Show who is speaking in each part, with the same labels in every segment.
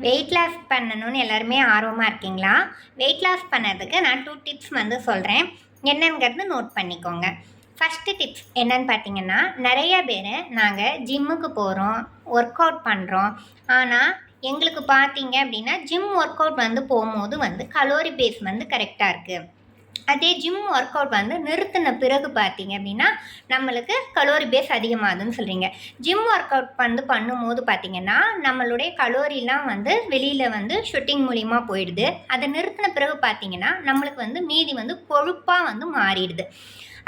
Speaker 1: Weight loss பண்ணணும்னு எல்லாருமே ஆர்வமாக இருக்கீங்களா? வெயிட் லாஸ் பண்ணதுக்கு நான் 2 டிப்ஸ் வந்து சொல்கிறேன். என்னங்கிறது நோட் பண்ணிக்கோங்க. ஃபஸ்ட்டு டிப்ஸ் என்னன்னு பார்த்தீங்கன்னா, நிறைய பேர் நாங்கள் ஜிம்முக்கு போகிறோம், ஒர்க் அவுட் பண்ணுறோம். ஆனால் எங்களுக்கு பார்த்தீங்க அப்படின்னா, ஜிம் ஒர்க் அவுட் வந்து போகும்போது வந்து கலோரி பேஸ் வந்து கரெக்டாக இருக்குது. அதே ஜிம் ஒர்க் அவுட் வந்து நிறுத்தின பிறகு பார்த்தீங்க அப்படின்னா நம்மளுக்கு கலோரி பேஸ் அதிகமாகுதுன்னு சொல்கிறீங்க. ஜிம் ஒர்க் அவுட் வந்து பண்ணும்போது பார்த்தீங்கன்னா நம்மளுடைய கலோரிலாம் வந்து வெளியில் வந்து ஷூட்டிங் மூலிமா போயிடுது. அதை நிறுத்தின பிறகு பார்த்தீங்கன்னா நம்மளுக்கு வந்து மீதி வந்து கொழுப்பாக வந்து மாறிடுது.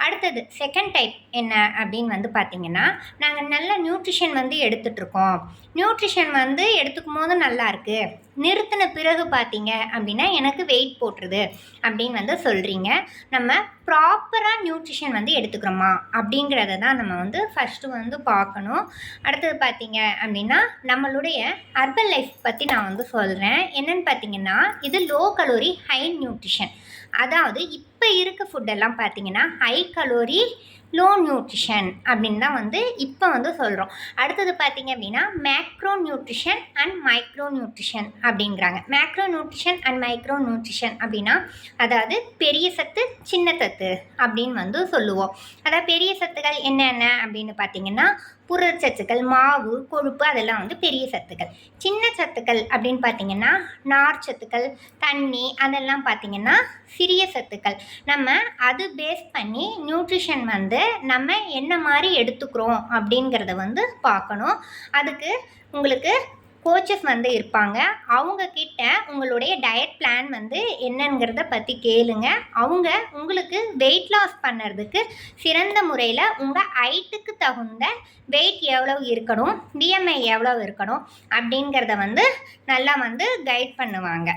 Speaker 1: அடுத்தது செகண்ட் டைப் என்ன அப்படின்னு வந்து பார்த்தீங்கன்னா, நாங்கள் நல்ல நியூட்ரிஷன் வந்து எடுத்துகிட்ருக்கோம். நியூட்ரிஷன் வந்து எடுத்துக்கும் போது நல்லா இருக்குது, நிறுத்தின பிறகு பார்த்தீங்க அப்படின்னா எனக்கு வெயிட் போட்டுருது அப்படின்னு வந்து சொல்கிறீங்க. நம்ம ப்ராப்பராக நியூட்ரிஷன் வந்து எடுத்துக்கிறோமா அப்படிங்கிறத தான் நம்ம வந்து ஃபஸ்ட்டு வந்து பார்க்கணும். அடுத்தது பார்த்தீங்க அப்படின்னா நம்மளுடைய ஹெர்பல் லைஃப் பற்றி நான் வந்து சொல்கிறேன். என்னென்னு பார்த்தீங்கன்னா, இது லோ கலோரி ஹை நியூட்ரிஷன். அதாவது இப்போ இருக்க ஃபுட்டெல்லாம் பார்த்தீங்கன்னா ஹை கலோரி லோ நியூட்ரிஷன் அப்படின்னு தான் வந்து இப்போ வந்து சொல்கிறோம். அடுத்தது பார்த்தீங்க அப்படின்னா macro nutrition and micro nutrition அப்படிங்கிறாங்க. Macro nutrition and micro nutrition அப்படின்னா அதாவது பெரிய சத்து சின்ன சத்து அப்படின்னு வந்து சொல்லுவோம். அதாவது பெரிய சத்துக்கள் என்னென்ன அப்படின்னு பார்த்தீங்கன்னா புரதச்சத்துக்கள், மாவு, கொழுப்பு அதெல்லாம் வந்து பெரிய சத்துக்கள். சின்ன சத்துக்கள் அப்படின்னு பார்த்தீங்கன்னா நார் சத்துக்கள், தண்ணி அதெல்லாம் பார்த்தீங்கன்னா சிறிய சத்துக்கள். நம்ம அது பேஸ் பண்ணி நியூட்ரிஷன் வந்து நம்ம என்ன மாதிரி எடுத்துக்கிறோம் அப்படிங்கிறத வந்து பார்க்கணும். அதுக்கு உங்களுக்கு கோச்சஸ் வந்து இருப்பாங்க. அவங்கக்கிட்ட உங்களுடைய டயட் பிளான் வந்து என்னங்கிறத பற்றி கேளுங்க. அவங்க உங்களுக்கு வெயிட் லாஸ் பண்ணுறதுக்கு சிறந்த முறையில் உங்கள் ஹைட்டுக்கு தகுந்த வெயிட் எவ்வளோ இருக்கணும், பிஎம்ஐ எவ்வளோ இருக்கணும் அப்படிங்கிறத வந்து நல்லா வந்து கைட் பண்ணுவாங்க.